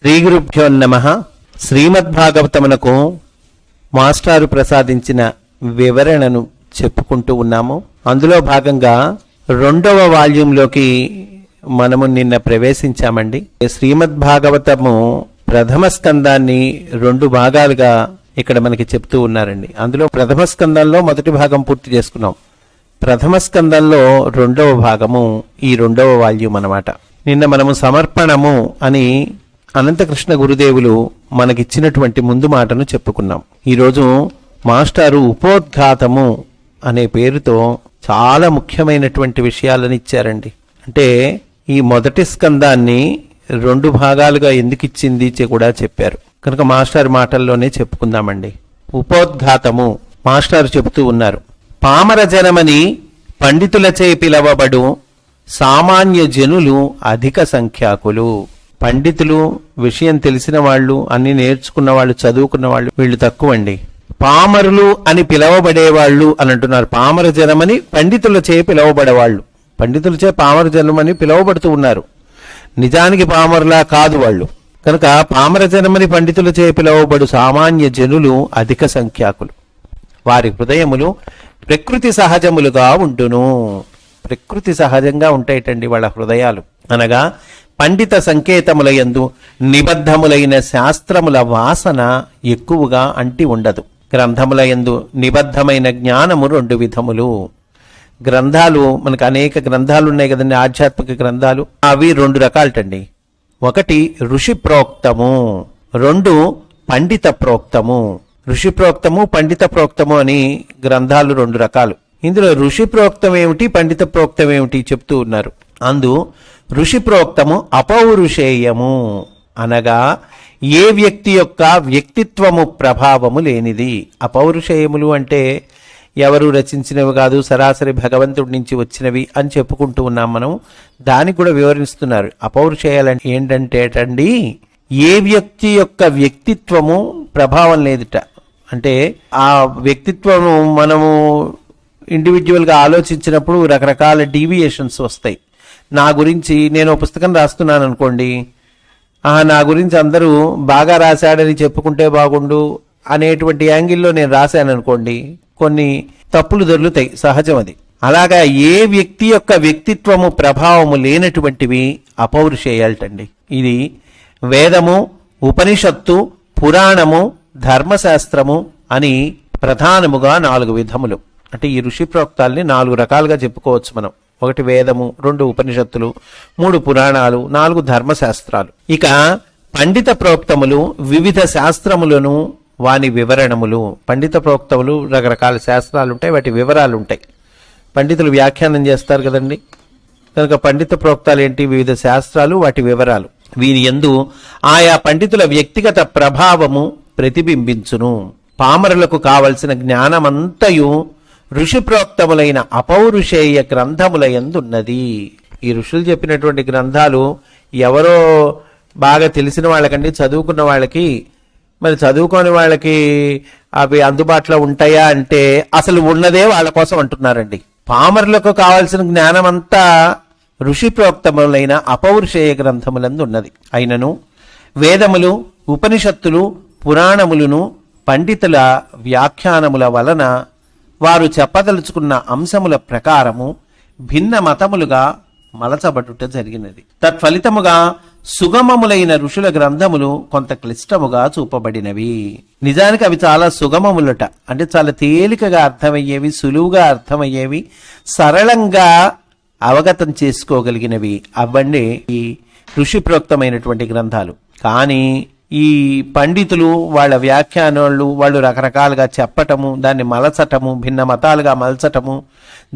శ్రీ గురుభ్యో నమః. శ్రీమద్భాగవతమునకు మాస్టారు ప్రసాదించిన వివరణను చెప్పుకుంటూ ఉన్నాము. అందులో భాగంగా 2వ వాల్యూంలోకి మనము నిన్న ప్రవేశించామండి. శ్రీమద్భాగవతము ప్రథమ స్కందాన్ని 2 భాగాలుగా ఇక్కడ మనకి చెప్తూ ఉన్నారండి. అందులో ప్రథమ స్కందంలో మొదటి భాగం పూర్తి చేసుకున్నాం. ప్రథమ స్కందంలో 2వ భాగము ఈ 2వ వాల్యూమ్ అన్నమాట. నిన్న మనము సమర్పణము అని అనంతకృష్ణ గురుదేవులు మనకిచ్చినటువంటి ముందు మాటను చెప్పుకున్నాం. ఈరోజు మాస్టారు ఉపోద్ఘాతము అనే పేరుతో చాలా ముఖ్యమైనటువంటి విషయాలను ఇచ్చారండి. అంటే ఈ మొదటి స్కందాన్ని 2 భాగాలుగా ఎందుకు ఇచ్చింది కూడా చెప్పారు కనుక మాస్టర్ మాటల్లోనే చెప్పుకుందామండి. ఉపోద్ఘాతము మాస్టారు చెబుతూ ఉన్నారు. పామర జనమని పండితులచే పిలవబడు సామాన్య జనులు అధిక సంఖ్యాకులు. పండితులు, విషయం తెలిసిన వాళ్ళు, అన్ని నేర్చుకున్న వాళ్ళు, చదువుకున్న వాళ్ళు, వీళ్ళు తక్కువండి. పామరులు అని పిలవబడేవాళ్ళు అని అంటున్నారు. పామర జనమని పండితులచే పిలవబడేవాళ్ళు, పండితులచే పామర జనమని పిలవబడుతూ ఉన్నారు. నిజానికి పామరులా కాదు వాళ్ళు. కనుక పామర జనమని పండితులచే పిలవబడు సామాన్య జనులు అధిక సంఖ్యాకులు. వారి హృదయములు ప్రకృతి సహజములుగా ఉండును. ప్రకృతి సహజంగా ఉంటాయిటండి వాళ్ళ హృదయాలు. అనగా పండిత సంకేతముల యందు నిబద్ధములైన శాస్త్రముల వాసన ఎక్కువగా అంటి ఉండదు. గ్రంథముల యందు నిబద్ధమైన జ్ఞానము 2 విధములు. గ్రంథాలు మనకు అనేక గ్రంథాలు ఉన్నాయి కదండి, ఆధ్యాత్మిక గ్రంథాలు. అవి 2 రకాలటండి. ఒకటి ఋషి ప్రోక్తము, 2 పండిత ప్రోక్తము. ఋషి ప్రోక్తము, పండిత ప్రోక్తము అని గ్రంథాలు 2 రకాలు. ఇందులో ఋషి ప్రోక్తం ఏమిటి, పండిత ప్రోక్తం ఏమిటి చెప్తూ ఉన్నారు. అందు ఋషి ప్రోక్తము అపౌరుషేయము, అనగా ఏ వ్యక్తి యొక్క వ్యక్తిత్వము ప్రభావము లేనిది. అపౌరుషేయములు అంటే ఎవరు రచించినవి కాదు, సరాసరి భగవంతుడి నుంచి వచ్చినవి అని చెప్పుకుంటూ ఉన్నాం మనం. దానికి కూడా వివరిస్తున్నారు. అపౌరుషేయాలు ఏంటంటేటండి, ఏ వ్యక్తి యొక్క వ్యక్తిత్వము ప్రభావం లేదుట. అంటే ఆ వ్యక్తిత్వము మనము ఇండివిజువల్గా ఆలోచించినప్పుడు రకరకాల డీవియేషన్స్ వస్తాయి. నా గురించి నేను పుస్తకం రాస్తున్నాను అనుకోండి, నా గురించి అందరూ బాగా రాశాడని చెప్పుకుంటే బాగుండు అనేటువంటి యాంగిల్లో నేను రాశాను అనుకోండి, కొన్ని తప్పులు దొర్లుతాయి, సహజం అది. అలాగా ఏ వ్యక్తి యొక్క వ్యక్తిత్వము ప్రభావము లేనటువంటివి అపౌరుషేయాలటండి. ఇది వేదము, ఉపనిషత్తు, పురాణము, ధర్మశాస్త్రము అని ప్రధానముగా 4 విధములు. అంటే ఈ ఋషి ప్రోక్తాల్ని 4 రకాలుగా చెప్పుకోవచ్చు మనం. 1 వేదము, 2 ఉపనిషత్తులు, 3 పురాణాలు, 4 ధర్మశాస్త్రాలు. ఇక పండిత ప్రోక్తములు వివిధ శాస్త్రములను వాని వివరణములు. పండిత ప్రోక్తములు రకరకాల శాస్త్రాలు ఉంటాయి, వాటి వివరాలు ఉంటాయి. పండితులు వ్యాఖ్యానం చేస్తారు కదండి, కనుక పండిత ప్రోక్తాలు ఏంటి, వివిధ శాస్త్రాలు, వాటి వివరాలు. వీరి యందు ఆయా పండితుల వ్యక్తిగత ప్రభావము ప్రతిబింబించును. పామరులకు కావలసిన జ్ఞానమంతయు ఋషి ప్రోక్తములైన అపౌరుషేయ గ్రంథముల యందున్నది. ఈ ఋషులు చెప్పినటువంటి గ్రంథాలు ఎవరో బాగా తెలిసిన వాళ్ళకండి, చదువుకున్న వాళ్ళకి. మరి చదువుకోని వాళ్ళకి అవి అందుబాటులో ఉంటాయా అంటే అసలు ఉన్నదే వాళ్ళ కోసం అంటున్నారండి. పామరులకు కావలసిన జ్ఞానమంతా ఋషి ప్రోక్తములైన అపౌరుషేయ గ్రంథములందు ఉన్నది. అయినను వేదములు, ఉపనిషత్తులు, పురాణములను పండితుల వ్యాఖ్యానముల వలన వారు చెప్పదలుచుకున్న అంశముల ప్రకారము భిన్న మతములుగా మలచబడుట జరిగినది. తత్ఫలితముగా సుగమములైన ఋషుల గ్రంథములు కొంత క్లిష్టముగా చూపబడినవి. నిజానికి అవి చాలా సుగమములట. అంటే చాలా తేలికగా అర్థమయ్యేవి, సులువుగా అర్థమయ్యేవి, సరళంగా అవగతం చేసుకోగలిగినవి అవన్నీ ఈ ఋషి ప్రోక్తమైనటువంటి గ్రంథాలు. కానీ ఈ పండితులు వాళ్ళ వ్యాఖ్యానాలు వాళ్ళు రకరకాలుగా చెప్పటము, దాన్ని మలచటము, భిన్న మతాలుగా మలచటము,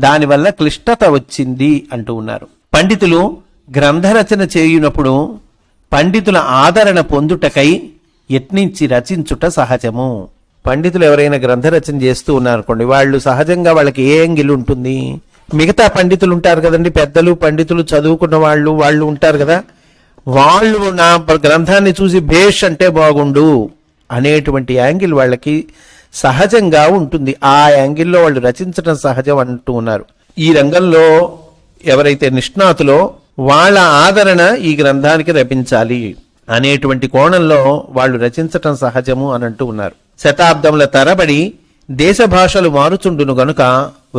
దానివల్ల క్లిష్టత వచ్చింది అంటూ ఉన్నారు. పండితులు గ్రంథరచన చేయునప్పుడు పండితుల ఆదరణ పొందుటకై యత్నించి రచించుట సహజము. పండితులు ఎవరైనా గ్రంథరచన చేస్తూ ఉన్నారనుకోండి, వాళ్ళు సహజంగా వాళ్ళకి ఏ యాంగిల్ ఉంటుంది, మిగతా పండితులు ఉంటారు కదండి, పెద్దలు పండితులు చదువుకున్న వాళ్ళు ఉంటారు కదా, వాళ్ళు నా గ్రంథాన్ని చూసి భేష్ అంటే బాగుండు అనేటువంటి యాంగిల్ వాళ్ళకి సహజంగా ఉంటుంది. ఆ యాంగిల్లో వాళ్ళు రచించడం సహజం అంటూ ఉన్నారు. ఈ రంగంలో ఎవరైతే నిష్ణాతులో వాళ్ళ ఆదరణ ఈ గ్రంథానికి లభించాలి. అనేటువంటి కోణంలో వాళ్ళు రచించటం సహజము అని అంటూ ఉన్నారు. శతాబ్దముల తరబడి దేశ భాషలు మారుచుండును గనుక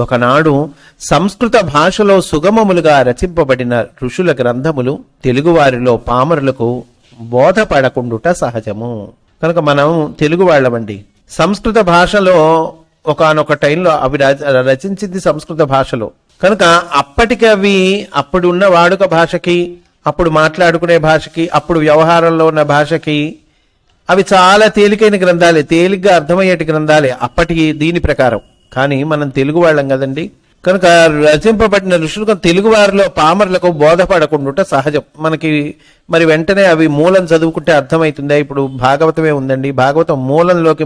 ఒకనాడు సంస్కృత భాషలో సుగమములుగా రచింపబడిన ఋషుల గ్రంథములు తెలుగువారిలో పామరులకు బోధపడకుండుట సహజము. కనుక మనం తెలుగు వాళ్ళమండి. సంస్కృత భాషలో ఒకానొక టైంలో అవి రచించింది సంస్కృత భాషలో కనుక అప్పటికి అవి అప్పుడున్న వాడుక భాషకి, అప్పుడు మాట్లాడుకునే భాషకి, అప్పుడు వ్యవహారంలో ఉన్న భాషకి అవి చాలా తేలికైన గ్రంథాలే, తేలిగ్గా అర్థమయ్యేటి గ్రంథాలే అప్పటి దీని ప్రకారం. కానీ మనం తెలుగు వాళ్ళం కదండి, కనుక రచింపబడిన ఋషులకు తెలుగు వారిలో పామరులకు బోధపడకుండా సహజం. మనకి మరి వెంటనే అవి మూలం చదువుకుంటే అర్థమవుతుందా? ఇప్పుడు భాగవతమే ఉందండి, భాగవతం మూలంలోకి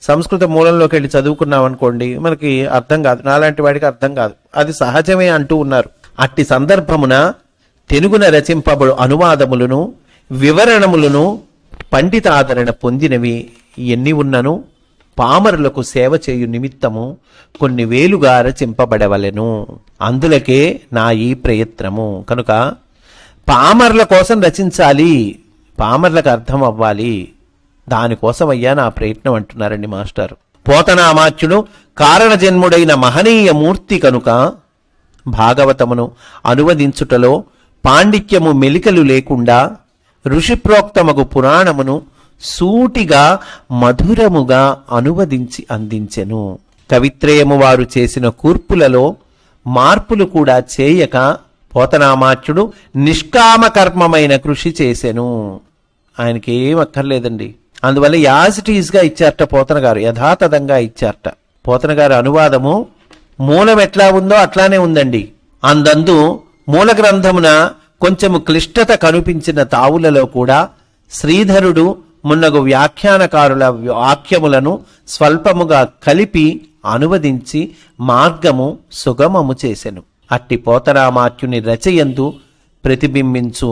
సంస్కృత మూలంలోకి వెళ్ళి చదువుకున్నాం అనుకోండి, మనకి అర్థం కాదు, నాలాంటి వాడికి అర్థం కాదు. అది సహజమే అంటూ ఉన్నారు. అట్టి సందర్భమున తెలుగున రచింపబడు అనువాదములను వివరణములను పండిత ఆదరణ పొందినవి ఎన్ని ఉన్నను పామరులకు సేవ చేయు నిమిత్తము కొన్ని వేలుగా రచింపబడవలెను. అందులకే నా ఈ ప్రయత్నము. కనుక పామరుల కోసం రచించాలి, పామరులకు అర్థం అవ్వాలి, దానికోసం అయ్యా నా ప్రయత్నం అంటున్నారండి మాస్టారు. పోతనామాచ్యుడు కారణజన్ముడైన మహనీయ మూర్తి కనుక భాగవతమును అనువదించుటలో పాండిత్యము మెలికలు లేకుండా ఋషిప్రోక్తమగు పురాణమును సూటిగా మధురముగా అనువదించి అందించెను. కవిత్రయము వారు చేసిన కూర్పులలో మార్పులు కూడా చేయక పోతనామాచ్యుడు నిష్కామకర్మమైన కృషి చేసెను. ఆయనకి ఏం అక్కర్లేదండి, అందువల్ల యాజిటీస్గా ఇచ్చారట పోతన గారు, యథాతథంగా ఇచ్చారట. పోతన గారు అనువాదము మూలం ఎట్లా ఉందో అట్లానే ఉందండి. అందందు మూల గ్రంథమున కొంచెము క్లిష్టత కనిపించిన తావులలో కూడా శ్రీధరుడు మున్నగు వ్యాఖ్యానకారుల వాక్యములను స్వల్పముగా కలిపి అనువదించి మార్గము సుగమము చేసెను. అట్టి పోతరామాత్యుని రచయందు ప్రతిబింబించు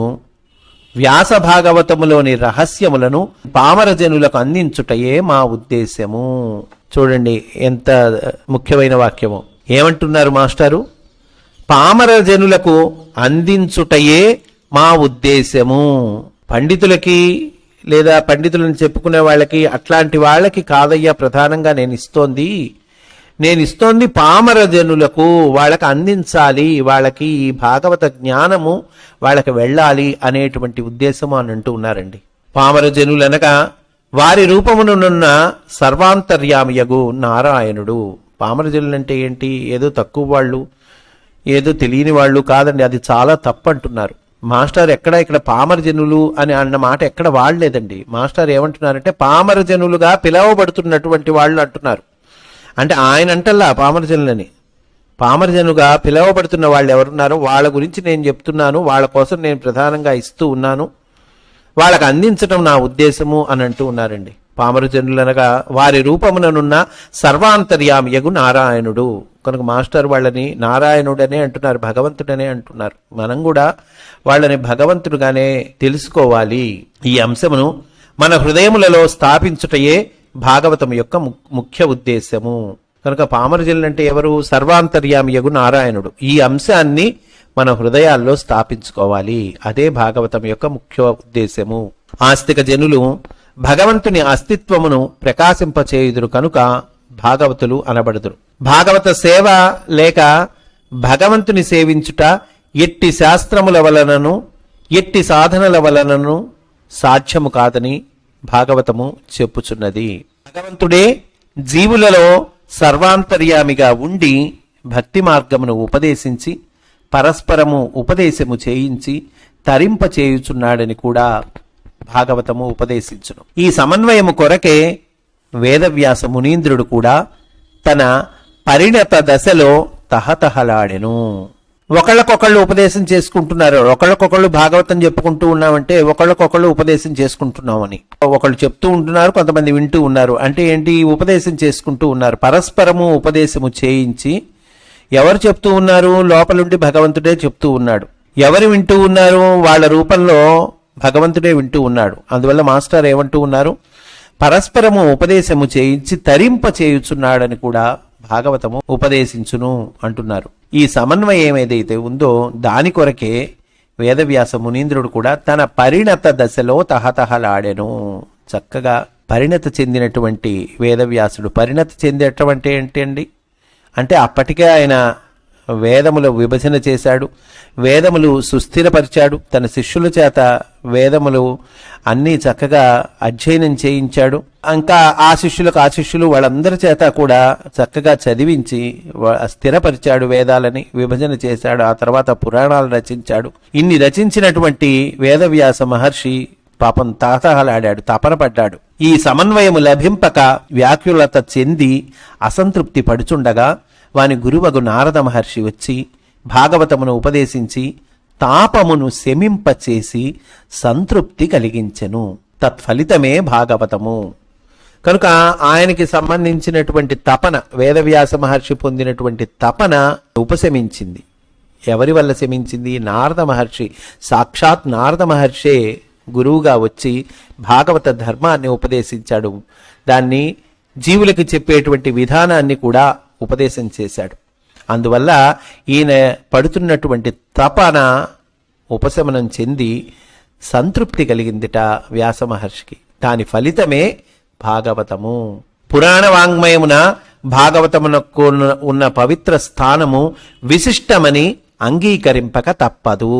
వ్యాస భాగవతములోని రహస్యములను పామరజనులకు అందించుటయే మా ఉద్దేశ్యము. చూడండి ఎంత ముఖ్యమైన వాక్యము. ఏమంటున్నారు మాస్టారు? పామరజనులకు అందించుటయే మా ఉద్దేశ్యము. పండితులకి లేదా పండితులను చెప్పుకునే వాళ్ళకి అట్లాంటి వాళ్ళకి కాదయ్యా ప్రధానంగా నేను ఇస్తోంది పామరజనులకు, వాళ్ళకి అందించాలి, వాళ్ళకి ఈ భాగవత జ్ఞానము వాళ్ళకి వెళ్ళాలి అనేటువంటి ఉద్దేశము అని అంటూ ఉన్నారండి. పామరజనులనగా వారి రూపమునున్న సర్వాంతర్యామియగు నారాయణుడు. పామరజనులంటే ఏంటి? ఏదో తక్కువ వాళ్ళు, ఏదో తెలియని వాళ్ళు కాదండి, అది చాలా తప్పు అంటున్నారు మాస్టర్. ఇక్కడ పామరజనులు అని అన్న మాట ఎక్కడ వాడలేదండి. మాస్టర్ ఏమంటున్నారంటే పామరజనులుగా పిలవబడుతున్నటువంటి వాళ్ళు అంటున్నారు. అంటే ఆయన అంటల్లా పామరజనులని, పామరజనులుగా పిలవబడుతున్న వాళ్ళు ఎవరున్నారో వాళ్ళ గురించి నేను చెప్తున్నాను, వాళ్ళ కోసం నేను ప్రధానంగా ఇస్తూ ఉన్నాను, వాళ్ళకు అందించటం నా ఉద్దేశము అని అంటూ ఉన్నారండి. పామరజనులనగా వారి రూపముననున్న సర్వాంతర్యామియగు నారాయణుడు. కనుక మాస్టర్ వాళ్ళని నారాయణుడనే అంటున్నారు, భగవంతుడనే అంటున్నారు. మనం కూడా వాళ్ళని భగవంతుడుగానే తెలుసుకోవాలి. ఈ అంశమును మన హృదయములలో స్థాపించుటయే భాగవతం యొక్క ముఖ్య ఉద్దేశము. కనుక పామరజనులు అంటే ఎవరు? సర్వాంతర్యామియగు నారాయణుడు. ఈ అంశాన్ని మన హృదయాల్లో స్థాపించుకోవాలి, అదే భాగవతం యొక్క ముఖ్య ఉద్దేశము. ఆస్తిక జనులు భగవంతుని అస్తిత్వమును ప్రకాశింపచేయుదురు కనుక భాగవతులు అనబడుదురు. భాగవత సేవ లేక భగవంతుని సేవించుట ఎట్టి శాస్త్రముల వలనను ఎట్టి సాధనల వలనను సాధ్యము కాదని భాగవతము చెప్పుచున్నది. భగవంతుడే జీవులలో సర్వాంతర్యామిగా ఉండి భక్తి మార్గమును ఉపదేశించి పరస్పరము ఉపదేశము చేయించి తరింపచేయుచున్నాడని కూడా భాగవతము ఉపదేశించును. ఈ సమన్వయము కొరకే వేదవ్యాస మునీంద్రుడు కూడా తన పరిణత దశలో తహతహలాడెను. ఒకళ్ళకొకళ్ళు ఉపదేశం చేసుకుంటున్నారు, ఒకళ్ళకొకళ్ళు భాగవతం చెప్పుకుంటూ ఉన్నామంటే ఒకళ్ళకొకళ్ళు ఉపదేశం చేసుకుంటున్నామని. ఒకళ్ళు చెప్తూ ఉంటున్నారు, కొంతమంది వింటూ ఉన్నారు. అంటే ఏంటి? ఉపదేశం చేసుకుంటూ ఉన్నారు. పరస్పరము ఉపదేశము చేయించి ఎవరు చెప్తూ ఉన్నారు? లోపలుండి భగవంతుడే చెప్తూ ఉన్నాడు. ఎవరు వింటూ ఉన్నారు? వాళ్ళ రూపంలో భగవంతుడే వింటూ ఉన్నాడు. అందువల్ల మాస్టర్ ఏమంటూ ఉన్నారు? పరస్పరము ఉపదేశము చేయించి తరింప చేయుచున్నాడని కూడా భాగవతము ఉపదేశించును అంటున్నారు. ఈ సమన్వయం ఏదైతే ఉందో దాని కొరకే వేదవ్యాస మునీంద్రుడు కూడా తన పరిణత దశలో తహతహలాడెను. చక్కగా పరిణత చెందినటువంటి వేదవ్యాసుడు, పరిణత చెందేటువంటి ఏంటండి అంటే అప్పటికే ఆయన వేదముల విభజన చేశాడు, వేదములు సుస్థిరపరిచాడు, తన శిష్యుల చేత వేదములు అన్నీ చక్కగా అధ్యయనం చేయించాడు. ఇంకా ఆ శిష్యులు వాళ్ళందరి చేత కూడా చక్కగా చదివించి స్థిరపరిచాడు, వేదాలని విభజన చేశాడు. ఆ తర్వాత పురాణాలు రచించాడు. ఇన్ని రచించినటువంటి వేదవ్యాస మహర్షి పాపం తాతహలాడాడు, తపన పడ్డాడు. ఈ సమన్వయము లభింపక వ్యాకులత చెంది అసంతృప్తి పడుచుండగా వాని గురువగు నారద మహర్షి వచ్చి భాగవతమును ఉపదేశించి తాపమును శమింపచేసి సంతృప్తి కలిగించెను. తత్ఫలితమే భాగవతము. కనుక ఆయనకి సంబంధించినటువంటి తపన, వేదవ్యాస మహర్షి పొందినటువంటి తపన ఉపశమించింది. ఎవరి వల్ల శమించింది? నారద మహర్షి. సాక్షాత్ నారద మహర్షే గురువుగా వచ్చి భాగవత ధర్మాన్ని ఉపదేశించాడు. దాన్ని జీవులకు చెప్పేటువంటి విధానాన్ని కూడా ఉపదేశం చేశాడు. అందువల్ల ఈయన పడుతున్నటువంటి తపన ఉపశమనం చెంది సంతృప్తి కలిగిందిట వ్యాస మహర్షికి. దాని ఫలితమే భాగవతము. పురాణ వాంగ్మయమున భాగవతమునకు ఉన్న పవిత్ర స్థానము విశిష్టమని అంగీకరింపక తప్పదు.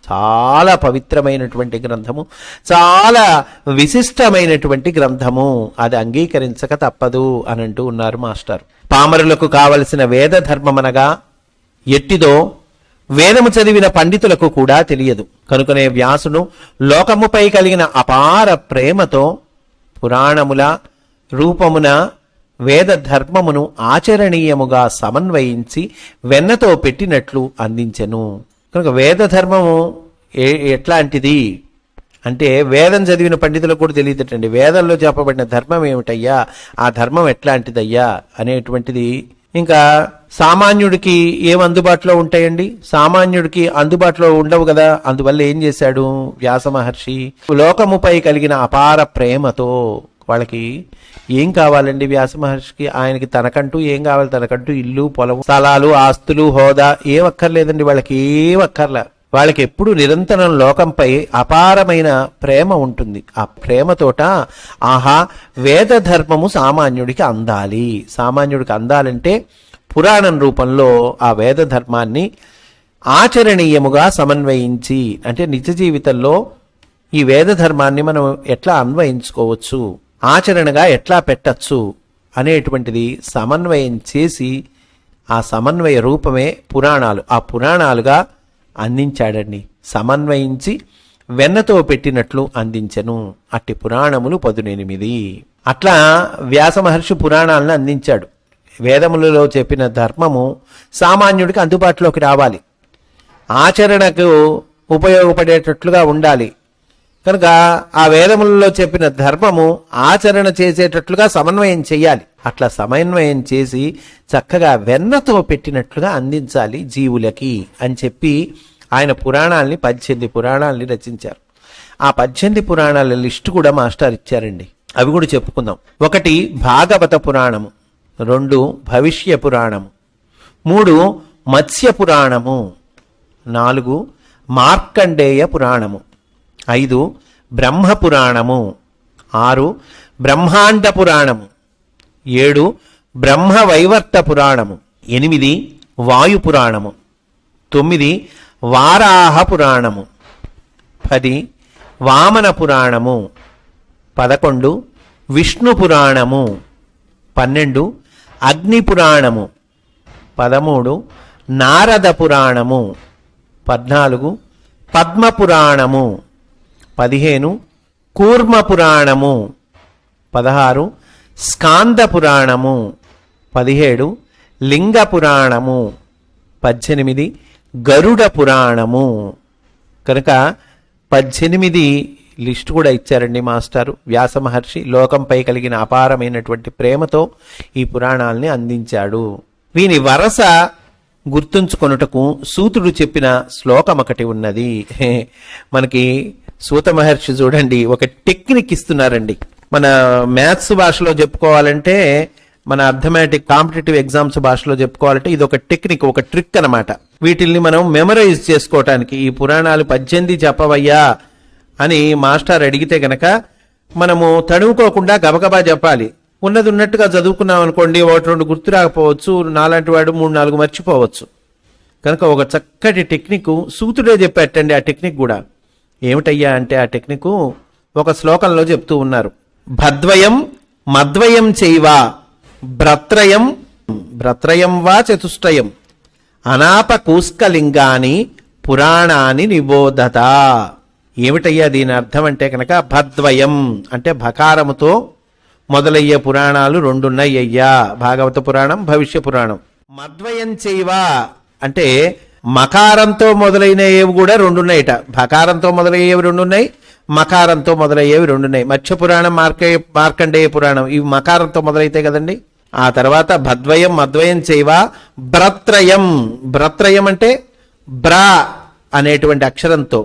చాలా పవిత్రమైనటువంటి గ్రంథము, చాలా విశిష్టమైనటువంటి గ్రంథము, అది అంగీకరించక తప్పదు అని అంటూ ఉన్నారు మాస్టర్. పామరులకు కావలసిన వేద ధర్మమనగా ఎట్టిదో వేదము చదివిన పండితులకు కూడా తెలియదు. కనుకనే వ్యాసుడు లోకముపై కలిగిన అపార ప్రేమతో పురాణముల రూపమున వేద ధర్మమును ఆచరణీయముగా సమన్వయించి వెన్నతో పెట్టినట్లు అందించెను. కనుక వేద ధర్మము ఎట్లాంటిది అంటే వేదం చదివిన పండితులకు కూడా తెలియదటండి. వేదంలో చెప్పబడిన ధర్మం ఏమిటయ్యా, ఆ ధర్మం ఎట్లాంటిదయ్యా అనేటువంటిది ఇంకా సామాన్యుడికి ఏం అందుబాటులో ఉంటాయండి? సామాన్యుడికి అందుబాటులో ఉండవు కదా. అందువల్ల ఏం చేశాడు వ్యాస మహర్షి? లోకముపై కలిగిన అపార ప్రేమతో వాళ్ళకి ఏం కావాలండి వ్యాస మహర్షికి? ఆయనకి తనకంటూ ఏం కావాలి? తనకంటూ ఇల్లు, పొలం, స్థలాలు, ఆస్తులు, హోదా ఏం అక్కర్లేదండి. వాళ్ళకి ఏం అక్కర్లే. వాళ్ళకి ఎప్పుడు నిరంతరం లోకంపై అపారమైన ప్రేమ ఉంటుంది. ఆ ప్రేమతోట ఆహా వేద ధర్మము సామాన్యుడికి అందాలి. సామాన్యుడికి అందాలంటే పురాణం రూపంలో ఆ వేద ధర్మాన్ని ఆచరణీయముగా సమన్వయించి, అంటే నిజ జీవితంలో ఈ వేద ధర్మాన్ని మనం ఎట్లా అన్వయించుకోవచ్చు, ఆచరణగా ఎట్లా పెట్టచ్చు అనేటువంటిది సమన్వయం చేసి ఆ సమన్వయ రూపమే పురాణాలు. ఆ పురాణాలుగా అందించాడండి. సమన్వయించి వెన్నతో పెట్టినట్లు అందించెను. అట్టి పురాణములు 18. అట్లా వ్యాస మహర్షి పురాణాలను అందించాడు. వేదములలో చెప్పిన ధర్మము సామాన్యుడికి అందుబాటులోకి రావాలి, ఆచరణకు ఉపయోగపడేటట్లుగా ఉండాలి. కనుక ఆ వేదములలో చెప్పిన ధర్మము ఆచరణ చేసేటట్లుగా సమన్వయం చేయాలి. అట్లా సమన్వయం చేసి చక్కగా వెన్నతో పెట్టినట్లుగా అందించాలి జీవులకి అని చెప్పి ఆయన పురాణాలని 18 పురాణాలని రచించారు. ఆ 18 పురాణాల లిస్టు కూడా మాస్టర్ ఇచ్చారండి. అవి కూడా చెప్పుకుందాం. 1 భాగవత పురాణము, 2 భవిష్య పురాణము, 3 మత్స్య పురాణము, 4 మార్కండేయ పురాణము, 5 బ్రహ్మ పురాణము, 6 బ్రహ్మాండ పురాణము, 7 బ్రహ్మ వైవర్త పురాణము, 8 వాయు పురాణము, 9 వారాహ పురాణము, 10 వామన పురాణము, 11 విష్ణు పురాణము, 12 అగ్ని పురాణము, 13 నారద పురాణము, 14 పద్మ పురాణము, 15 కూర్మ పురాణము, 16 స్కాంద పురాణము, 17 లింగ పురాణము, 18 గరుడ పురాణము. కనుక 18 లిస్టు కూడా ఇచ్చారండి మాస్టారు. వ్యాస మహర్షి లోకంపై కలిగిన అపారమైనటువంటి ప్రేమతో ఈ పురాణాలని అందించాడు. వీని వరస గుర్తుంచుకొనుటకు సూతుడు చెప్పిన శ్లోకం ఒకటి ఉన్నది. మనకి సూత మహర్షి చూడండి ఒక టెక్నిక్ ఇస్తున్నారండి. మన మ్యాథ్స్ భాషలో చెప్పుకోవాలంటే మన అర్థమెటిక్ కాంపిటేటివ్ ఎగ్జామ్స్ భాషలో చెప్పుకోవాలంటే ఇది ఒక టెక్నిక్, ఒక ట్రిక్ అన్నమాట. వీటిల్ని మనం మెమరైజ్ చేసుకోవటానికి, ఈ పురాణాలు 18 చెప్పవయ్యా అని మాస్టర్ అడిగితే గనక మనము తడువుకోకుండా గబగబా చెప్పాలి. ఉన్నది ఉన్నట్టుగా చదువుకున్నాం అనుకోండి, 1-2 గుర్తు రాకపోవచ్చు, నాలాంటి వాడు 3-4 మర్చిపోవచ్చు. కనుక ఒక చక్కటి టెక్నిక్ సూతుడే చెప్పేటండి. ఆ టెక్నిక్ కూడా ఏమిటయ్యా అంటే, ఆ టెక్నిక్ ఒక శ్లోకంలో చెప్తూ ఉన్నారు. భద్వయం మద్వయం చైవా భ్రత్రయం వా చతుష్టయం అనాపకూస్కలింగాని పురాణాన్ని నిబోధత. ఏమిటయ్యా దీని అర్థం అంటే కనుక, భద్వయం అంటే భకారముతో మొదలయ్యే పురాణాలు 2 ఉన్నాయి అయ్యా, భాగవత పురాణం, భవిష్య పురాణం. మద్వయం చైవా అంటే మకారంతో మొదలైనవి కూడా 2 ఉన్నాయిట. భకారంతో మొదలయ్యేవి 2 ఉన్నాయి, మకారంతో మొదలయ్యేవి 2 ఉన్నాయి. మత్స్య పురాణం, మార్కండేయ పురాణం ఇవి మకారంతో మొదలైతే కదండి. ఆ తర్వాత భద్వయం మద్వయం చైవా భ్రత్రయం అంటే బ్రా అనేటువంటి అక్షరంతో,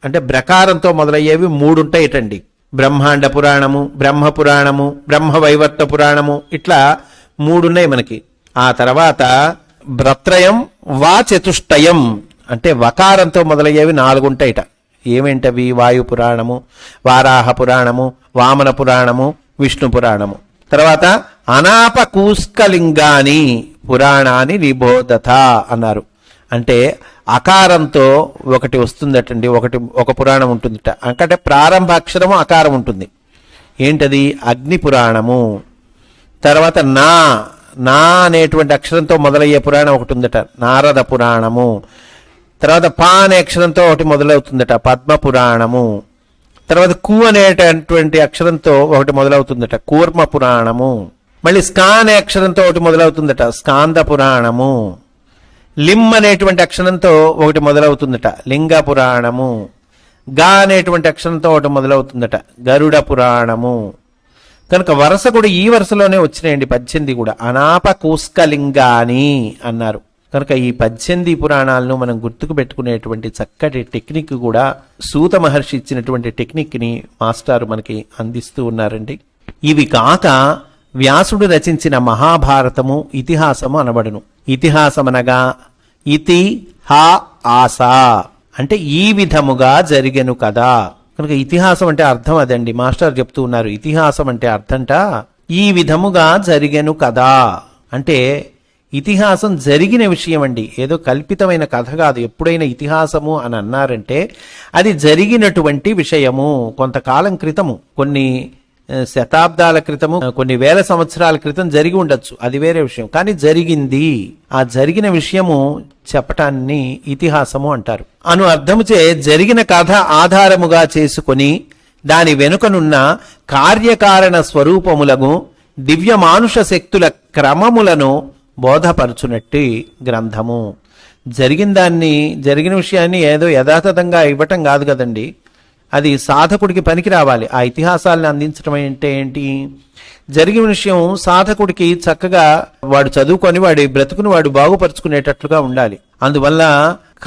అంటే బ్రకారంతో మొదలయ్యేవి 3 ఉంటాయిటండి. బ్రహ్మాండ పురాణము, బ్రహ్మ పురాణము, బ్రహ్మవైవర్త పురాణము, ఇట్లా 3 ఉన్నాయి మనకి. ఆ తర్వాత భ్రత్రయం వా చతుష్టయం అంటే వకారంతో మొదలయ్యేవి 4 ఉంటాయిట. ఏమేంటవి? వాయు పురాణము, వారాహ పురాణము, వామన పురాణము, విష్ణు పురాణము. తర్వాత అనాపకూస్కలింగాని పురాణాన్ని నిబోధత అన్నారు. అంటే అకారంతో ఒకటి వస్తుందటండి, ఒక పురాణం ఉంటుందిట. అంటే ప్రారంభ అక్షరము అకారం ఉంటుంది. ఏంటది? అగ్ని పురాణము. తర్వాత నా అనేటువంటి అక్షరంతో మొదలయ్యే పురాణం ఒకటి ఉందట, నారద పురాణము. తర్వాత పా అనే అక్షరంతో ఒకటి మొదలవుతుందట, పద్మ పురాణము. తర్వాత కు అనేటటువంటి అక్షరంతో ఒకటి మొదలవుతుందట, కూర్మ పురాణము. మళ్ళీ స్కా అనే అక్షరంతో ఒకటి మొదలవుతుందట, స్కాంద పురాణము. లిమ్ అనేటువంటి అక్షరంతో ఒకటి మొదలవుతుందట, లింగ పురాణము. గా అనేటువంటి అక్షరంతో ఒకటి మొదలవుతుందట, గరుడ పురాణము. కనుక వరుస కూడా ఈ వరుసలోనే వచ్చినాయండి 18 కూడా. అనాపకూస్కలింగాని అన్నారు. కనుక ఈ 18 పురాణాలను మనం గుర్తుకు పెట్టుకునేటువంటి చక్కటి టెక్నిక్ కూడా సూత మహర్షి ఇచ్చినటువంటి టెక్నిక్ని మాస్టారు మనకి అందిస్తూ ఉన్నారండి. ఇవి కాక వ్యాసుడు రచించిన మహాభారతము ఇతిహాసము అనబడును. ఇతిహాసమనగా ఇతి హా ఆస అంటే ఈ విధముగా జరిగెను కదా. కనుక ఇతిహాసం అంటే అర్థం అదండి. మాస్టర్ చెప్తూ ఉన్నారు, ఇతిహాసం అంటే అర్థంట ఈ విధముగా జరిగెను కదా. అంటే ఇతిహాసం జరిగిన విషయం అండి, ఏదో కల్పితమైన కథ కాదు. ఎప్పుడైనా ఇతిహాసము అని అన్నారంటే అది జరిగినటువంటి విషయము. కొంతకాలం క్రితము, కొన్ని శతాబ్దాల క్రితము, కొన్ని వేల సంవత్సరాల క్రితం జరిగి ఉండొచ్చు, అది వేరే విషయం. కానీ జరిగింది, ఆ జరిగిన విషయము చెప్పటాన్ని ఇతిహాసము అంటారు. అను అర్థముచే జరిగిన కథ ఆధారముగా చేసుకొని దాని వెనుకనున్న కార్యకారణ స్వరూపములను దివ్య మానుష శక్తుల క్రమములను బోధపరచునట్టి గ్రంథము. జరిగిన విషయాన్ని ఏదో యథాతథంగా ఇవ్వటం కాదు కదండి, అది సాధకుడికి పనికి రావాలి. ఆ ఇతిహాసాలను అందించడం అంటే ఏంటి? జరిగిన విషయం సాధకుడికి చక్కగా వాడు చదువుకొని వాడి బ్రతుకును వాడు బాగుపరుచుకునేటట్లుగా ఉండాలి. అందువల్ల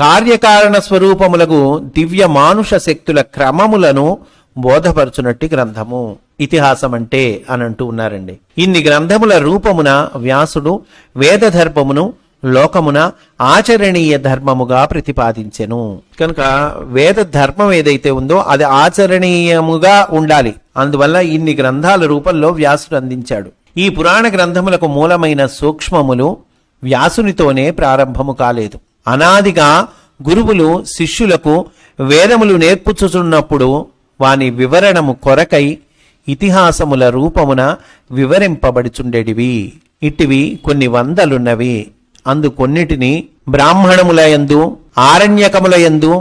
కార్యకారణ స్వరూపములకు దివ్య మానుష శక్తుల క్రమములను బోధపరచునట్టి గ్రంథము ఇతిహాసం అంటే అని అంటూ ఉన్నారండి. ఇన్ని గ్రంథముల రూపమున వ్యాసుడు వేద ధర్మమును లోకమున ఆచరణీయ ధర్మముగా ప్రతిపాదించెను. కనుక వేద ధర్మం ఏదైతే ఉందో అది ఆచరణీయముగా ఉండాలి. అందువల్ల ఇన్ని గ్రంథాల రూపంలో వ్యాసుడు అందించాడు. ఈ పురాణ గ్రంథములకు మూలమైన సూక్ష్మములు వ్యాసునితోనే ప్రారంభము కాలేదు. అనాదిగా గురువులు శిష్యులకు వేదములు నేర్పుచుచున్నప్పుడు వాని వివరణము కొరకై ఇతిహాసముల రూపమున వివరింపబడుచుండెడివి. ఇట్టివి కొన్ని వందలున్నవి. అందు కొన్నిటిని బ్రాహ్మణములయందు, ఆరణ్యకములయందు,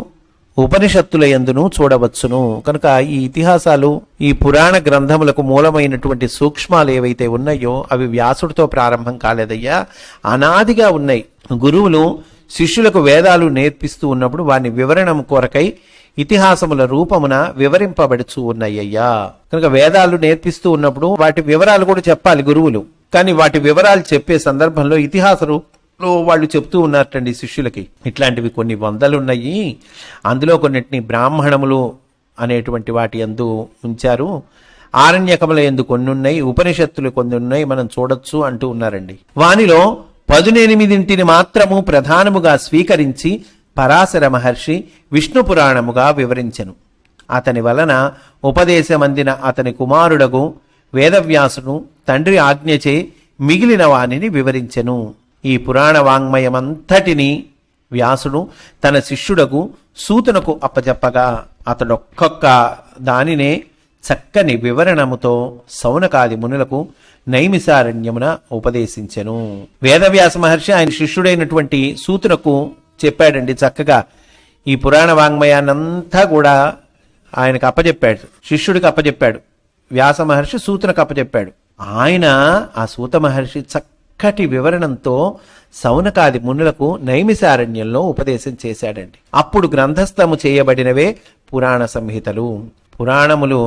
ఉపనిషత్తులయందును చూడవచ్చును. కనుక ఈ ఇతిహాసాలు, ఈ పురాణ గ్రంథములకు మూలమైనటువంటి సూక్ష్మాలు ఏవైతే ఉన్నాయో అవి వ్యాసుడితో ప్రారంభం కాలేదయ్యా, అనాదిగా ఉన్నాయి. గురువులు శిష్యులకు వేదాలు నేర్పిస్తూ ఉన్నప్పుడు వాని వివరణం కొరకై ఇతిహాసముల రూపమున వివరింపబడుచు ఉన్నాయ్యా. కనుక వేదాలు నేర్పిస్తూ ఉన్నప్పుడు వాటి వివరాలు కూడా చెప్పాలి గురువులు. కానీ వాటి వివరాలు చెప్పే సందర్భంలో ఇతిహాస వాళ్ళు చెప్తూ ఉన్నారటండి శిష్యులకి. ఇట్లాంటివి కొన్ని వందలున్నాయి. అందులో కొన్నిటిని బ్రాహ్మణములు అనేటువంటి వాటి యందు ఉంచారు. ఆరణ్యకముల యందు కొన్ని ఉన్నాయి, ఉపనిషత్తులు కొన్ని ఉన్నాయి, మనం చూడొచ్చు అంటూ ఉన్నారండి. వానిలో 18 మాత్రము ప్రధానముగా స్వీకరించి పరాశర మహర్షి విష్ణు పురాణముగా వివరించెను. అతని వలన ఉపదేశమందిన అతని కుమారుడగు వేదవ్యాసును తండ్రి ఆజ్ఞచే మిగిలిన వానిని వివరించెను. ఈ పురాణ వాంగ్మయమంతటిని వ్యాసుడు తన శిష్యుడకు సూతునకు అప్పచెప్పగా అతడొక్కొక్క దానినే చక్కని వివరణముతో సౌనకాది మునులకు నైమిసారణ్యమున ఉపదేశించెను. వేదవ్యాస మహర్షి ఆయన శిష్యుడైనటువంటి సూతునకు చెప్పాడండి. చక్కగా ఈ పురాణ వాంగ్మయాన్నంతా కూడా ఆయనకు అప్పచెప్పాడు, శిష్యుడికి అప్పచెప్పాడు. వ్యాస మహర్షి సూతునకు అప్పచెప్పాడు. ఆయన ఆ సూత మహర్షి చక్కటి వివరణంతో సౌనకాది మునులకు నైమిసారణ్యంలో ఉపదేశం చేశాడండి. అప్పుడు గ్రంథస్థము చేయబడినవే పురాణ సంహితలు. పురాణములు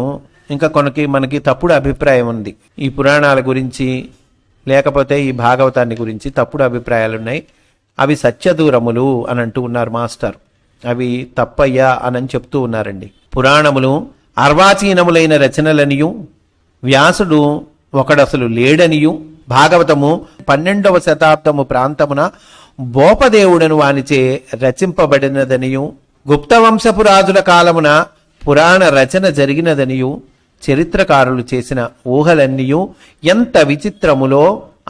ఇంకా మనకి తప్పుడు అభిప్రాయం ఉంది ఈ పురాణాల గురించి, లేకపోతే ఈ భాగవతాన్ని గురించి తప్పుడు అభిప్రాయాలున్నాయి. అవి సత్యదూరములు అని అంటూ ఉన్నారు మాస్టర్. అవి తప్పయ్యా అని చెప్తూ ఉన్నారండి. పురాణములు అర్వాచీనములైన రచనలనియు, వ్యాసుడు ఒకడసలు లేడనియు, భాగవతము 12వ శతాబ్దము ప్రాంతమున బోపదేవుడను వానిచే రచింపబడినదనియు, గుప్తవంశపు రాజుల కాలమున పురాణ రచన జరిగినదనియు చరిత్రకారులు చేసిన ఊహలన్నీయు ఎంత విచిత్రములో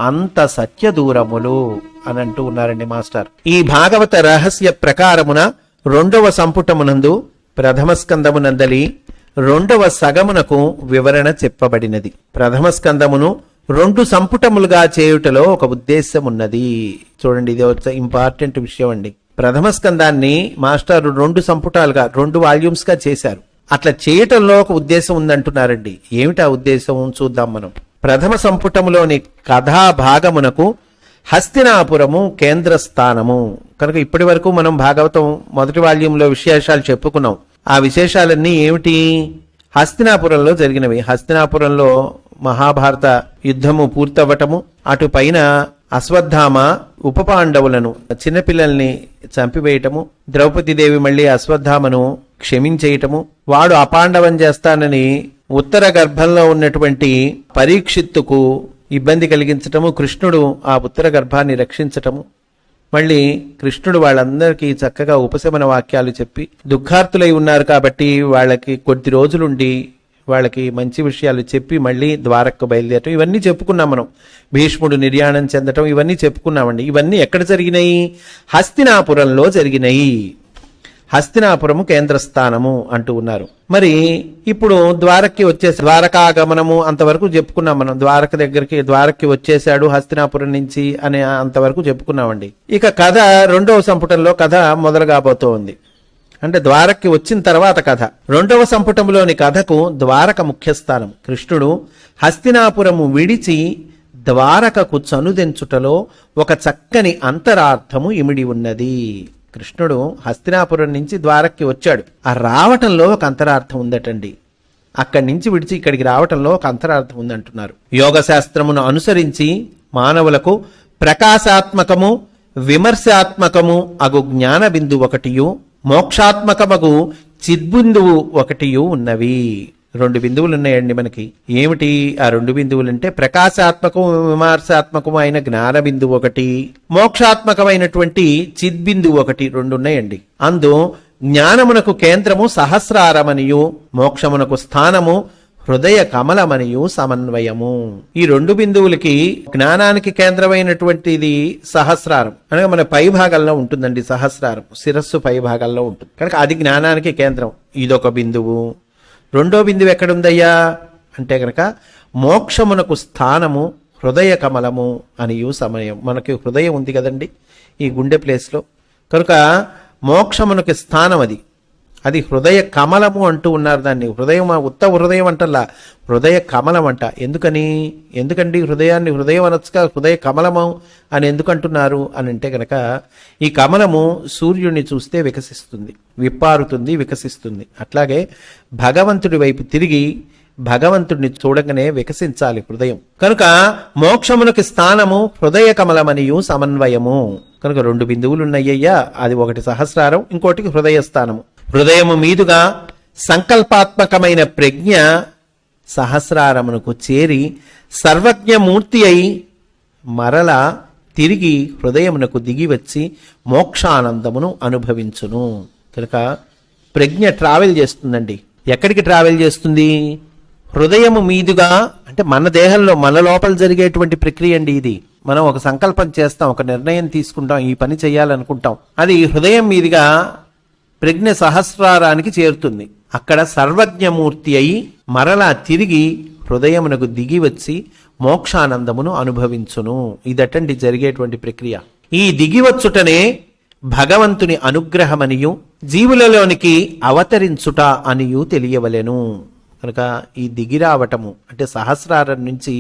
అంత సత్యదూరములు అని అంటూ ఉన్నారండి మాస్టర్. ఈ భాగవత రహస్య ప్రకారమున 2వ సంపుటమునందు ప్రథమ స్కందమునందలి 2వ సగమునకు వివరణ చెప్పబడినది. ప్రథమ స్కందమును 2 సంపుటములుగా చేయుటలో ఒక ఉద్దేశం ఉన్నది. చూడండి, ఇది ఒక ఇంపార్టెంట్ విషయం అండి. ప్రథమ స్కందాన్ని మాస్టర్ 2 సంపుటాలుగా 2 వాల్యూమ్స్ గా చేశారు. అట్లా చేయటంలో ఒక ఉద్దేశం ఉందంటున్నారండి. ఏమిటా ఉద్దేశం చూద్దాం మనం. ప్రథమ సంపుటములోని కథా భాగమునకు హస్తినాపురము కేంద్ర స్థానము కనుక ఇప్పటి వరకు మనం భాగవతం 1వ వాల్యూంలో విశేషాలు చెప్పుకున్నాం. ఆ విశేషాలన్నీ ఏమిటి? హస్తినాపురంలో జరిగినవి. హస్తినాపురంలో మహాభారత యుద్ధము పూర్తవ్వటము, అటు పైన అశ్వత్థామ ఉప పాండవులను చిన్నపిల్లల్ని చంపివేయటము, ద్రౌపదీదేవి మళ్ళీ అశ్వత్థామను క్షమించేయటము, వాడు అపాండవం చేస్తానని ఉత్తర గర్భంలో ఉన్నటువంటి పరీక్షిత్తుకు ఇబ్బంది కలిగించటము, కృష్ణుడు ఆ ఉత్తర గర్భాన్ని రక్షించటము, మళ్ళీ కృష్ణుడు వాళ్ళందరికీ చక్కగా ఉపశమన వాక్యాలు చెప్పి దుఃఖార్తులై ఉన్నారు కాబట్టి వాళ్ళకి కొద్ది రోజులుండి వాళ్ళకి మంచి విషయాలు చెప్పి మళ్ళీ ద్వారకకు బయలుదేరటం, ఇవన్నీ చెప్పుకున్నాం మనం. భీష్ముడు నిర్యాణం చెందటం, ఇవన్నీ చెప్పుకున్నామండి. ఇవన్నీ ఎక్కడ జరిగినాయి? హస్తినాపురంలో జరిగినాయి. హస్తినాపురము కేంద్ర స్థానము అంటూ ఉన్నారు. మరి ఇప్పుడు ద్వారక్కి వచ్చేసి ద్వారకాగమనము అంతవరకు చెప్పుకున్నాం మనం. ద్వారక్కి వచ్చేసాడు హస్తినాపురం నుంచి అనే అంతవరకు చెప్పుకున్నామండి. ఇక కథ 2వ సంపుటంలో కథ మొదలు కాబోతోంది. అంటే ద్వారక్కి వచ్చిన తర్వాత కథ. 2వ సంపుటంలోని కథకు ద్వారక ముఖ్యస్థానం. కృష్ణుడు హస్తినాపురము విడిచి ద్వారకకు చనుదెంచుటలో ఒక చక్కని అంతరార్థము ఇమిడి ఉన్నది. కృష్ణుడు హస్తినాపురం నుంచి ద్వారక్కి వచ్చాడు. ఆ రావటంలో ఒక అంతరార్థం ఉందటండి. అక్కడి నుంచి విడిచి ఇక్కడికి రావటంలో ఒక అంతరార్థం ఉందంటున్నారు. యోగ శాస్త్రమును అనుసరించి మానవులకు ప్రకాశాత్మకము విమర్శాత్మకము అగు జ్ఞాన బిందువు ఒకటియు, మోక్షాత్మకమగు చిద్బిందువు ఒకటియు ఉన్నవి. 2 బిందువులు ఉన్నాయండి మనకి. ఏమిటి ఆ 2 బిందువులు అంటే ప్రకాశాత్మకము విమర్శాత్మకము అయిన జ్ఞాన బిందువు ఒకటి, మోక్షాత్మకమైనటువంటి చిద్బిందువు ఒకటి, 2 ఉన్నాయండి. అందు జ్ఞానమునకు కేంద్రము సహస్రారమనియు, మోక్షమునకు స్థానము హృదయ కమలమనియు సమన్వయము. ఈ 2 బిందువులకి జ్ఞానానికి కేంద్రమైనటువంటిది సహస్రారం అనగా మన పై భాగంలో ఉంటుందండి. సహస్రారం శిరస్సు పై భాగంలో ఉంటుంది కనుక అది జ్ఞానానికి కేంద్రం. ఇదొక బిందువు. 2వ బిందువు ఎక్కడుందయ్యా అంటే కనుక మోక్షమునకు స్థానము హృదయ కమలము అనియు సమయం. మనకి హృదయం ఉంది కదండి ఈ గుండె ప్లేస్లో, కనుక మోక్షమునకు స్థానం అది హృదయ కమలము అంటూ ఉన్నారు. దాన్ని హృదయం ఉత్త హృదయం అంటల్లా, హృదయ కమలం అంట. ఎందుకండి హృదయాన్ని హృదయం అనొచ్చుగా, హృదయ కమలము అని ఎందుకు అంటున్నారు అని అంటే కనుక ఈ కమలము సూర్యుడిని చూస్తే వికసిస్తుంది, విప్పారుతుంది, వికసిస్తుంది. అట్లాగే భగవంతుడి వైపు తిరిగి భగవంతుడిని చూడగానే వికసించాలి హృదయం. కనుక మోక్షమునకు స్థానము హృదయ కమలమనియు సమన్వయము. కనుక 2 బిందువులు ఉన్నాయ్యా. అది ఒకటి సహస్రారం, ఇంకోటికి హృదయ స్థానము. హృదయము మీదుగా సంకల్పాత్మకమైన ప్రజ్ఞ సహస్రారమునకు చేరి సర్వజ్ఞమూర్తి అయి మరల తిరిగి హృదయమునకు దిగివచ్చి మోక్షానందమును అనుభవించును. కనుక ప్రజ్ఞ ట్రావెల్ చేస్తుందండి. ఎక్కడికి ట్రావెల్ చేస్తుంది? హృదయము మీదుగా, అంటే మన దేహంలో మన లోపల జరిగేటువంటి ప్రక్రియ అండి ఇది. మనం ఒక సంకల్పం చేస్తాం, ఒక నిర్ణయం తీసుకుంటాం, ఈ పని చేయాలనుకుంటాం. అది హృదయం మీదుగా ప్రజ్ఞ సహస్రారానికి చేరుతుంది. అక్కడ సర్వజ్ఞమూర్తి అయి మరలా తిరిగి హృదయమునకు దిగి వచ్చి మోక్షానందమును అనుభవించును. ఇదటండి జరిగేటువంటి ప్రక్రియ. ఈ దిగివచ్చుటనే భగవంతుని అనుగ్రహమనియు జీవులలోనికి అవతరించుట అనియు తెలియవలెను. కనుక ఈ దిగిరావటము అంటే సహస్రారం నుంచి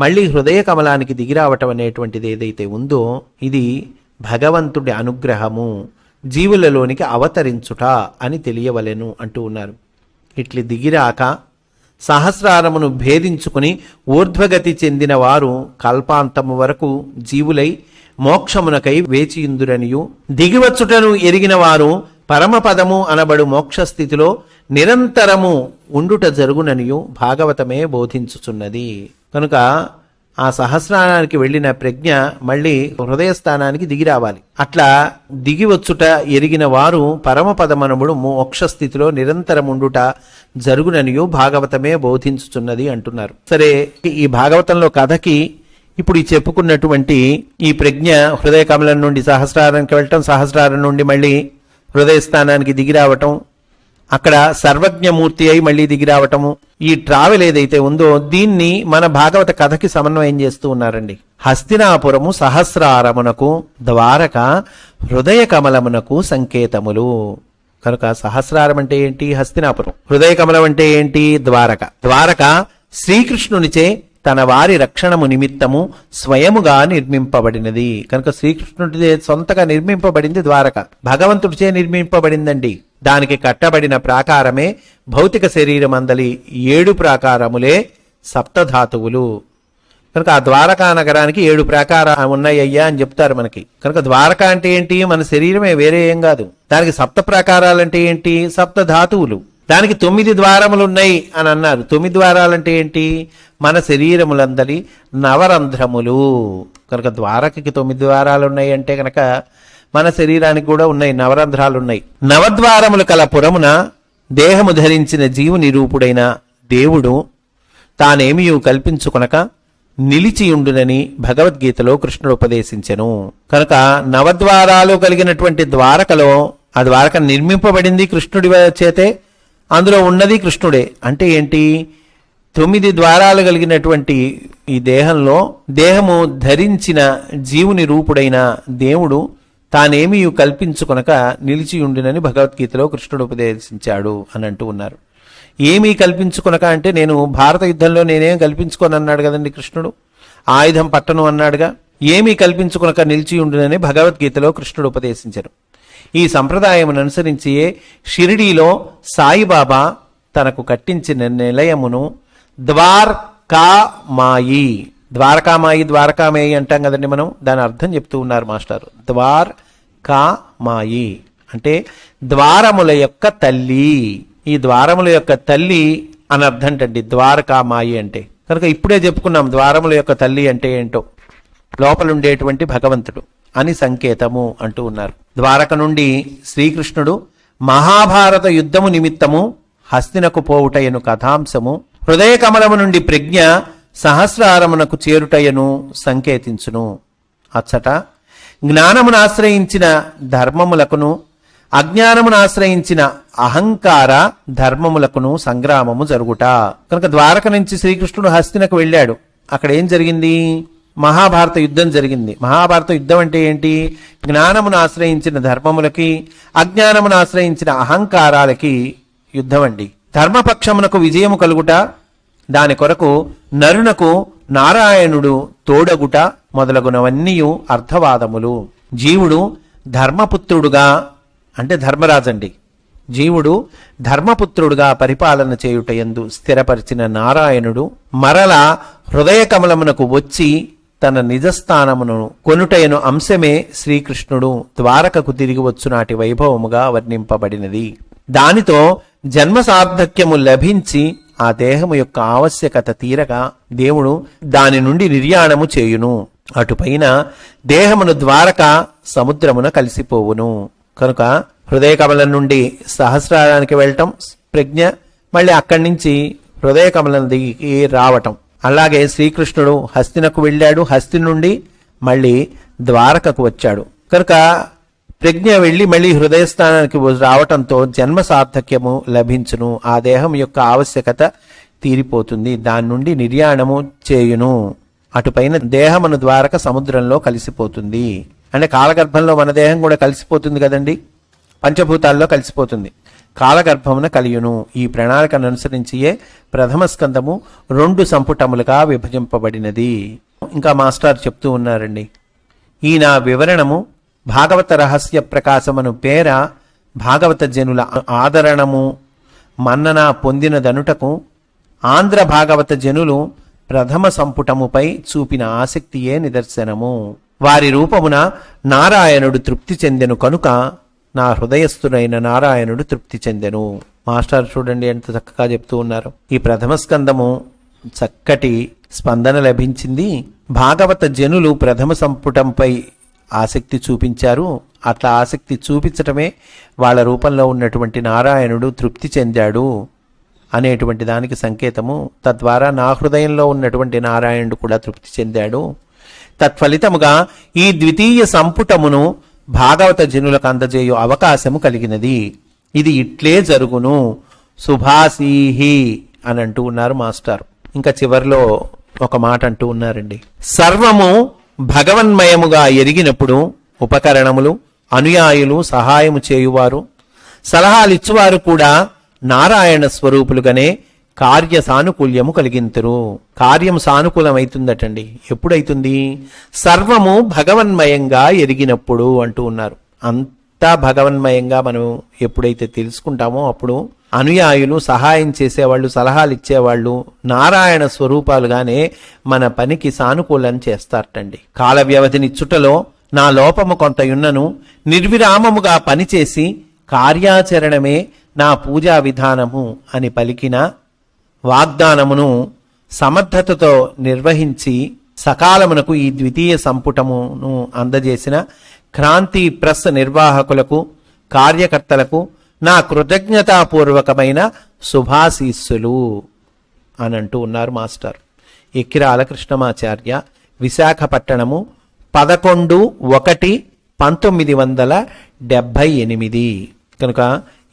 మళ్ళీ హృదయ కమలానికి దిగిరావటం అనేటువంటిది ఏదైతే ఉందో ఇది భగవంతుడి అనుగ్రహము, జీవులలోనికి అవతరించుట అని తెలియవలెను అంటూ ఉన్నారు. ఇట్లి దిగిరాక సహస్రారమును భేదించుకుని ఊర్ధ్వగతి చెందిన వారు కల్పాంతము వరకు జీవులై మోక్షమునకై వేచియుందురనియు, దిగివచ్చుటను ఎరిగిన వారు పరమపదము అనబడు మోక్షస్థితిలో నిరంతరము ఉండుట జరుగుననియు భాగవతమే బోధించుచున్నది. కనుక ఆ సహస్రానికి వెళ్ళిన ప్రజ్ఞ మళ్ళీ హృదయస్థానానికి దిగి రావాలి. అట్లా దిగివచ్చుట ఎరిగిన వారు పరమపదమనముడు మోక్షస్థితిలో నిరంతరముండుట జరుగుననియు భాగవతమే బోధించుచున్నది అంటున్నారు. సరే, ఈ భాగవతంలో కథకి ఇప్పుడు ఈ చెప్పుకున్నటువంటి ఈ ప్రజ్ఞ హృదయ కమలం నుండి సహస్రారానికి వెళ్ళటం, సహస్రారం నుండి మళ్ళీ హృదయస్థానానికి దిగి రావటం, అక్కడ సర్వజ్ఞమూర్తి అయి మళ్ళీ దిగి రావటము, ఈ ట్రావెల్ ఏదైతే ఉందో దీన్ని మన భాగవత కథకి సమన్వయం చేస్తూ ఉన్నారండి. హస్తినాపురము సహస్రారమునకు, ద్వారక హృదయ కమలమునకు సంకేతములు. కనుక సహస్రారం అంటే ఏంటి? హస్తినాపురం. హృదయ కమలం అంటే ఏంటి? ద్వారక. ద్వారక శ్రీకృష్ణునిచే తన వారి రక్షణము నిమిత్తము స్వయముగా నిర్మింపబడినది. కనుక శ్రీకృష్ణుడి సొంతగా నిర్మింపబడింది ద్వారక, భగవంతుడిచే నిర్మింపబడిందండి. దానికి కట్టబడిన ప్రాకారమే భౌతిక శరీరం అందలి 7 ప్రాకారములే సప్తధాతువులు. కనుక ఆ ద్వారకా నగరానికి 7 ప్రాకారాలు ఉన్నాయ్యా అని చెప్తారు మనకి. కనుక ద్వారక అంటే ఏంటి? మన శరీరమే, వేరే ఏం కాదు. దానికి సప్త ప్రాకారాలంటే ఏంటి? సప్తధాతువులు. దానికి 9 ద్వారములు ఉన్నాయి అని అన్నారు. 9 ద్వారాలంటే ఏంటి? మన శరీరములందరి నవరంధ్రములు. కనుక ద్వారకకి 9 ద్వారాలు ఉన్నాయి అంటే కనుక మన శరీరానికి కూడా ఉన్నాయి, నవరంధ్రాలు ఉన్నాయి. నవద్వారములు కల పురమున దేహము ధరించిన జీవుని రూపుడైన దేవుడు తానేమియు కల్పించుకొనక నిలిచియుండునని భగవద్గీతలో కృష్ణుడు ఉపదేశించెను. కనుక నవద్వారాలు కలిగినటువంటి ద్వారకలో ఆ ద్వారక నిర్మింపబడింది కృష్ణుడి చేతే, అందులో ఉన్నది కృష్ణుడే. అంటే ఏంటి? 9 ద్వారాలు కలిగినటువంటి ఈ దేహంలో దేహము ధరించిన జీవుని రూపుడైన దేవుడు తానేమీ కల్పించుకొనక నిలిచియుండినని భగవద్గీతలో కృష్ణుడు ఉపదేశించాడు అని అంటూ ఉన్నారు. ఏమీ కల్పించుకొనక అంటే నేను భారత యుద్ధంలో నేనేం కల్పించుకొని అన్నాడు కదండి కృష్ణుడు. ఆయుధం పట్టను అన్నాడుగా. ఏమీ కల్పించుకొనక నిలిచియుండినని భగవద్గీతలో కృష్ణుడు ఉపదేశించారు. ఈ సంప్రదాయమును అనుసరించి షిరిడీలో సాయిబాబా తనకు కట్టించిన నిలయమును ద్వారకామాయి, ద్వారకామాయి ద్వారకామాయి అంటాం కదండి మనం, దాని అర్థం చెప్తూ ఉన్నారు మాస్టారు. ద్వారకామాయి అంటే ద్వారముల యొక్క తల్లి. ఈ ద్వారముల యొక్క తల్లి అని అర్థం అంటండి ద్వారకామాయి అంటే. కనుక ఇప్పుడే చెప్పుకున్నాం ద్వారముల యొక్క తల్లి అంటే ఏంటో, లోపలుండేటువంటి భగవంతుడు అని సంకేతము అంటూ ఉన్నారు. ద్వారక నుండి శ్రీకృష్ణుడు మహాభారత యుద్ధము నిమిత్తము హస్తినకు పోవుటయను కథాంశము, హృదయ కమలము నుండి ప్రజ్ఞ సహస్రారమునకు చేరుటయను సంకేతించును. అచ్చట జ్ఞానమును ఆశ్రయించిన ధర్మములకును అజ్ఞానమును ఆశ్రయించిన అహంకార ధర్మములకును సంగ్రామము జరుగుట. కనుక ద్వారక నుంచి శ్రీకృష్ణుడు హస్తినకు వెళ్ళాడు. అక్కడ ఏం జరిగింది? మహాభారత యుద్ధం జరిగింది. మహాభారత యుద్ధం అంటే ఏంటి? జ్ఞానమును ఆశ్రయించిన ధర్మములకి అజ్ఞానమును ఆశ్రయించిన అహంకారాలకి యుద్ధం అండి. ధర్మపక్షమునకు విజయము కలుగుట, దాని కొరకు నరునకు నారాయణుడు తోడగుట మొదలగునవన్నీ అర్థవాదములు. జీవుడు ధర్మపుత్రుడుగా అంటే ధర్మరాజండి, జీవుడు ధర్మపుత్రుడుగా పరిపాలన చేయుటయందు స్థిరపరిచిన నారాయణుడు మరల హృదయ కమలమునకు వచ్చి తన నిజస్థానమును కొనుటయను అంశమే శ్రీకృష్ణుడు ద్వారకకు తిరిగి వచ్చునాటి వైభవముగా వర్ణింపబడినది. దానితో జన్మ సార్థక్యము లభించి ఆ దేహము యొక్క ఆవశ్యకత తీరగా దేవుడు దాని నుండి నిర్యాణము చేయును. అటుపైన దేహమును ద్వారక సముద్రమున కలిసిపోవును. కనుక హృదయ కమలం నుండి సహస్రారానికి వెళ్ళటం ప్రజ్ఞ, మళ్ళీ అక్కడి నుంచి హృదయ కమలం దిగి రావటం. అలాగే శ్రీకృష్ణుడు హస్తినకు వెళ్ళాడు, హస్తి నుండి మళ్ళీ ద్వారకకు వచ్చాడు. కనుక ప్రజ్ఞ వెళ్ళి మళ్ళీ హృదయస్థానానికి రావటంతో జన్మ సార్థక్యము లభించును. ఆ దేహం యొక్క ఆవశ్యకత తీరిపోతుంది, దాని నుండి నిర్యాణము చేయును. అటుపైన దేహమును ద్వారక సముద్రంలో కలిసిపోతుంది. అంటే కాలగర్భంలో మన దేహం కూడా కలిసిపోతుంది కదండి, పంచభూతాల్లో కలిసిపోతుంది. కాలగర్భమున కలియును. ఈ ప్రణాళికను అనుసరించియే ప్రథమ స్కందము 2 సంపుటములుగా విభజింపబడినది. ఇంకా మాస్టర్ చెప్తూ ఉన్నారండి, ఈ నా వివరణము భాగవత రహస్య ప్రకాశమను పేర భాగవత జనుల ఆదరణము మన్నన పొందినదనుటకు ఆంధ్ర భాగవత జనులు ప్రథమ సంపుటముపై చూపిన ఆసక్తియే నిదర్శనము. వారి రూపమున నారాయణుడు తృప్తి చెందెను కనుక నా హృదయస్థుడైన నారాయణుడు తృప్తి చెందెను. మాస్టర్ చూడండి ఎంత చక్కగా చెప్తూ ఉన్నారు. ఈ ప్రథమ స్కందము చక్కటి స్పందన లభించింది. భాగవత జనులు ప్రథమ సంపుటంపై ఆసక్తి చూపించారు. అట్లా ఆసక్తి చూపించటమే వాళ్ళ రూపంలో ఉన్నటువంటి నారాయణుడు తృప్తి చెందాడు అనేటువంటి దానికి సంకేతము. తద్వారా నా హృదయంలో ఉన్నటువంటి నారాయణుడు కూడా తృప్తి చెందాడు. తత్ఫలితముగా ఈ ద్వితీయ సంపుటమును భాగవత జనులకు అందజేయు అవకాశము కలిగినది. ఇది ఇట్లే జరుగును శుభాసీహి అని అంటూ ఉన్నారు మాస్టర్. ఇంకా చివరిలో ఒక మాట అంటూ ఉన్నారండి, సర్వము భగవన్మయముగా ఎరిగినప్పుడు ఉపకరణములు, అనుయాయులు, సహాయము చేయువారు, సలహాలిచ్చువారు కూడా నారాయణ స్వరూపులుగానే కార్య సానుకూల్యము కలిగింతురు. కార్యం సానుకూలమైతుందటండి. ఎప్పుడైతుంది? సర్వము భగవన్మయంగా ఎరిగినప్పుడు అంటూ ఉన్నారు. అంతా భగవన్మయంగా మనం ఎప్పుడైతే తెలుసుకుంటామో అప్పుడు అనుయాయులు, సహాయం చేసేవాళ్ళు, సలహాలు ఇచ్చేవాళ్ళు నారాయణ స్వరూపాలుగానే మన పనికి సానుకూలం చేస్తారటండి. కాల వ్యవధినిచ్చుటలో నా లోపము కొంతయున్నను నిర్విరామముగా పనిచేసి కార్యాచరణమే నా పూజా విధానము అని పలికిన వాగ్దానమును సమర్థతతో నిర్వహించి సకాలమునకు ఈ ద్వితీయ సంపుటమును అందజేసిన క్రాంతి ప్రెస్ నిర్వాహకులకు, కార్యకర్తలకు నా కృతజ్ఞతాపూర్వకమైన శుభాశీస్సులు అని అంటూ ఉన్నారు మాస్టర్. ఎక్కిరాల కృష్ణమాచార్య, విశాఖపట్టణము 11/1/1978. కనుక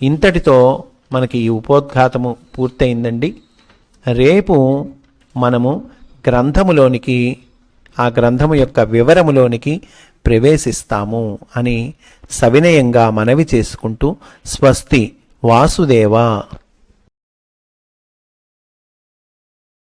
ఇంతటితో మనకి ఈ ఉపోద్ఘాతము పూర్తయిందండి. రేపు మనము గ్రంథములోనికి, ఆ గ్రంథము యొక్క వివరములోనికి ప్రవేశిస్తాము అని సవినయంగా మనవి చేసుకుంటూ స్వస్తి. వాసుదేవ.